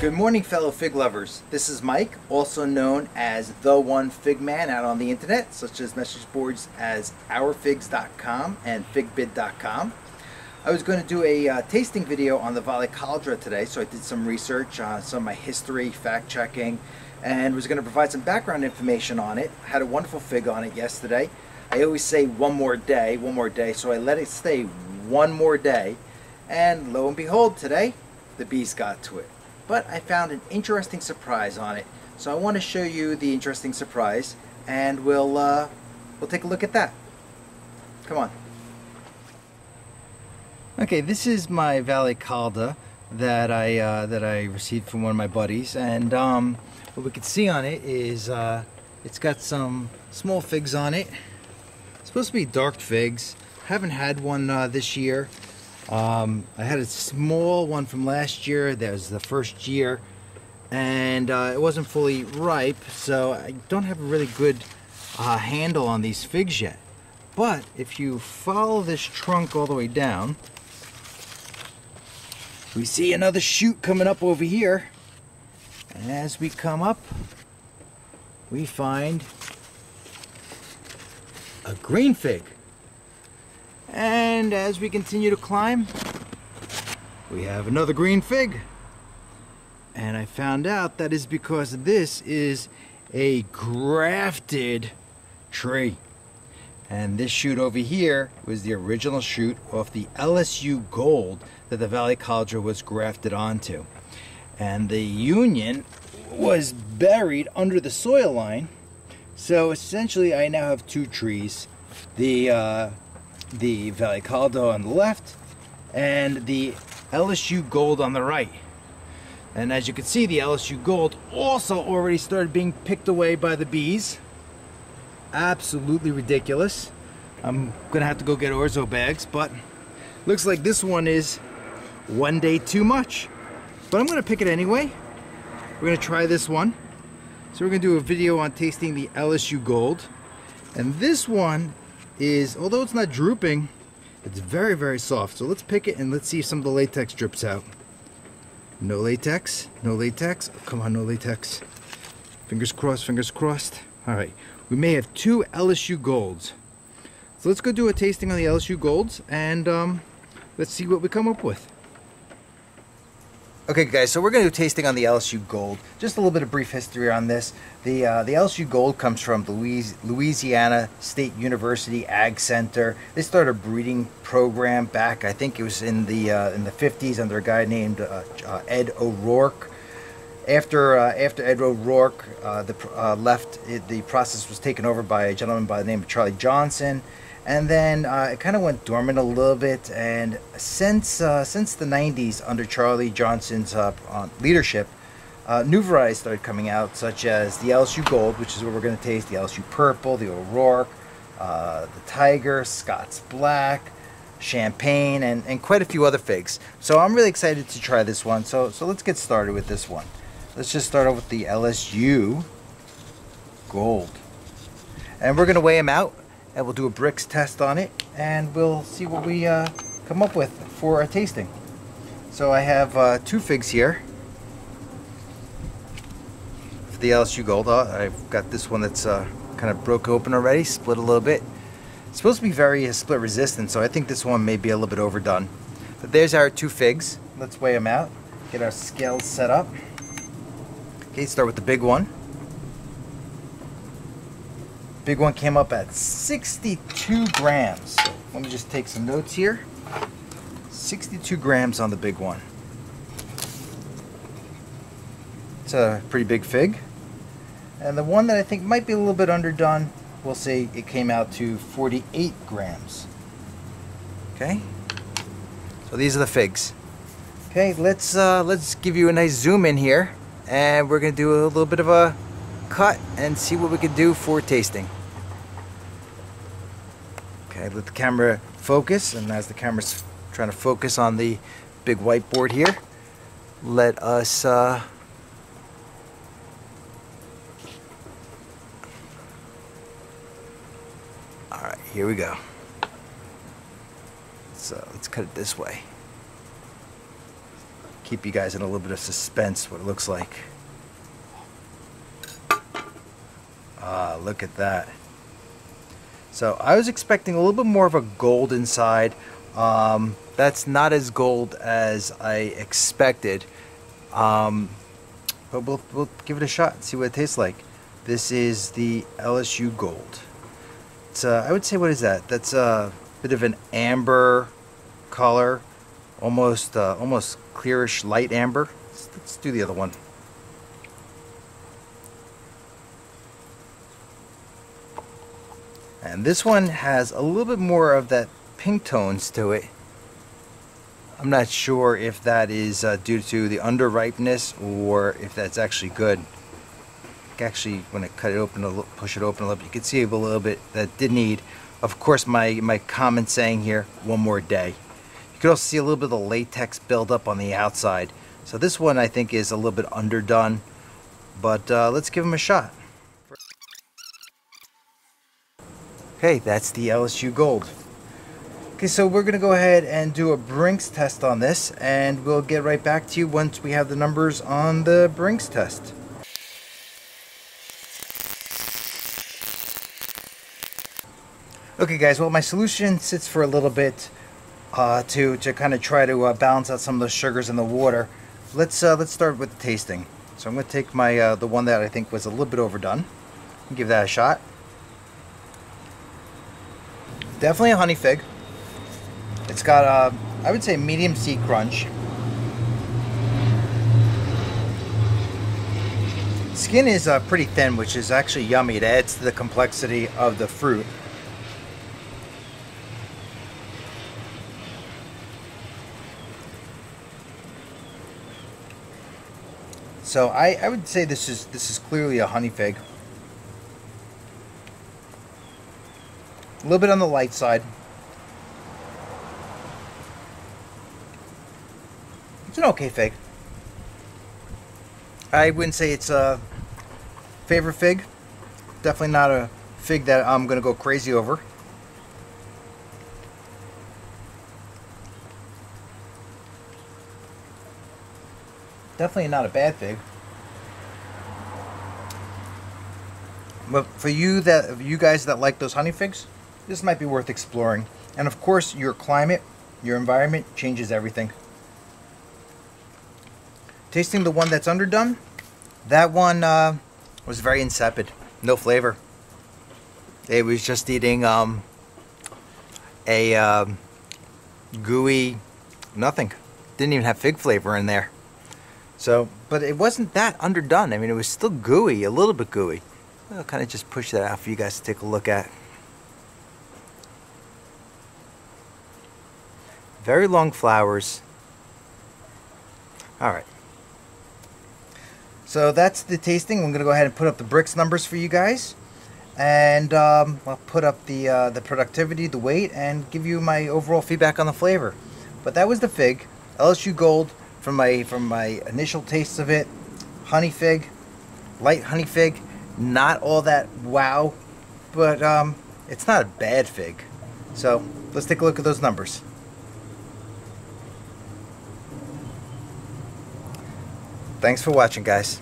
Good morning, fellow fig lovers. This is Mike, also known as the One Fig Man out on the internet, such as message boards as ourfigs.com and figbid.com. I was going to do a tasting video on the Valley Caldra today, so I did some research on some of my history, fact checking, and was going to provide some background information on it. I had a wonderful fig on it yesterday. I always say one more day, so I let it stay one more day, and lo and behold, today the bees got to it. But I found an interesting surprise on it, so I want to show you the interesting surprise, and we'll take a look at that. Come on. Okay, this is my Valley Caldra that I received from one of my buddies, and what we can see on it is it's got some small figs on it. It's supposed to be dark figs. Haven't had one this year. I had a small one from last year. That was the first year, and it wasn't fully ripe, so I don't have a really good handle on these figs yet. But if you follow this trunk all the way down, we see another shoot coming up over here, and as we come up, we find a green fig. And as we continue to climb, we have another green fig. And I found out that is because this is a grafted tree. And this shoot over here was the original shoot off the LSU Gold that the Valley Caldra was grafted onto. And the union was buried under the soil line. So essentially I now have two trees. The Valley Caldra on the left and the LSU Gold on the right. And as you can see, the LSU Gold also already started being picked away by the bees. Absolutely ridiculous. I'm gonna have to go get orzo bags, but looks like this one is one day too much. But I'm gonna pick it anyway. We're gonna try this one. So we're gonna do a video on tasting the LSU Gold. And this one is, although it's not drooping, it's very, very soft. So let's pick it and let's see if some of the latex drips out. No latex, no latex. Oh, come on, no latex. Fingers crossed, fingers crossed. All right, we may have two LSU Golds. So let's go do a tasting on the LSU Golds, and let's see what we come up with. Okay guys, so we're going to do a tasting on the LSU Gold. Just a little bit of brief history on this. The LSU Gold comes from Louisiana State University Ag Center. They started a breeding program back, I think it was in the 50s, under a guy named Ed O'Rourke. After Ed O'Rourke left, the process was taken over by a gentleman by the name of Charlie Johnson. And then it kind of went dormant a little bit, and since the 90s, under Charlie Johnson's leadership, new varieties started coming out, such as the LSU Gold, which is what we're going to taste, the LSU Purple, the O'Rourke, the Tiger, Scott's Black, Champagne, and quite a few other figs. So I'm really excited to try this one, so let's get started with this one. Let's just start off with the LSU Gold. And we're going to weigh them out, and we'll do a bricks test on it, and we'll see what we come up with for a tasting. So I have two figs here for the LSU Gold. I've got this one that's kind of broke open already, split a little bit. It's supposed to be very split resistant, so I think this one may be a little bit overdone. But there's our two figs. Let's weigh them out, get our scales set up. Okay, start with the big one. Big one came up at 62 grams. So let me just take some notes here. 62 grams on the big one. It's a pretty big fig. And the one that I think might be a little bit underdone, we'll say it came out to 48 grams. Okay? So these are the figs. Okay, let's give you a nice zoom in here, and we're gonna do a little bit of a cut and see what we can do for tasting. Okay, let the camera focus, and as the camera's trying to focus on the big whiteboard here, let us alright, here we go. So let's cut it this way. keep you guys in a little bit of suspense what it looks like. Ah, look at that. So I was expecting a little bit more of a gold inside. That's not as gold as I expected. But we'll give it a shot and see what it tastes like. This is the LSU Gold. It's I would say, what is that? That's a bit of an amber color, almost clearish light amber. Let's do the other one. And this one has a little bit more of that pink tones to it. I'm not sure if that is due to the underripeness or if that's actually good. Actually, when I cut it open, push it open a little bit, you can see a little bit that did need, of course, my comment saying here, one more day. You can also see a little bit of the latex buildup on the outside. So this one I think is a little bit underdone, but let's give them a shot. Okay, that's the LSU Gold. Okay, so we're going to go ahead and do a Brinks test on this, and we'll get right back to you once we have the numbers on the Brinks test. Okay guys, well, my solution sits for a little bit to kind of try to balance out some of the sugars in the water. Let's start with the tasting. So I'm going to take my the one that I think was a little bit overdone and give that a shot. Definitely a honey fig. It's got I would say medium seed crunch. Skin is pretty thin, which is actually yummy. It adds to the complexity of the fruit. So I would say this is clearly a honey fig. A little bit on the light side. It's an okay fig. I wouldn't say it's a favorite fig. Definitely not a fig that I'm going to go crazy over. Definitely not a bad fig. But for you guys that like those honey figs, this might be worth exploring. And of course, your climate, your environment changes everything. Tasting the one that's underdone, that one was very insipid, no flavor. It was just eating a gooey nothing. Didn't even have fig flavor in there. So, but it wasn't that underdone. I mean, it was still gooey, a little bit gooey. I'll kind of just push that out for you guys to take a look at. Very long flowers. All right. So that's the tasting. I'm going to go ahead and put up the Brix numbers for you guys. And I'll put up the productivity, the weight, and give you my overall feedback on the flavor. But that was the fig, LSU Gold. From my initial tastes of it, honey fig, light honey fig, not all that wow, but it's not a bad fig. So let's take a look at those numbers. Thanks for watching, guys.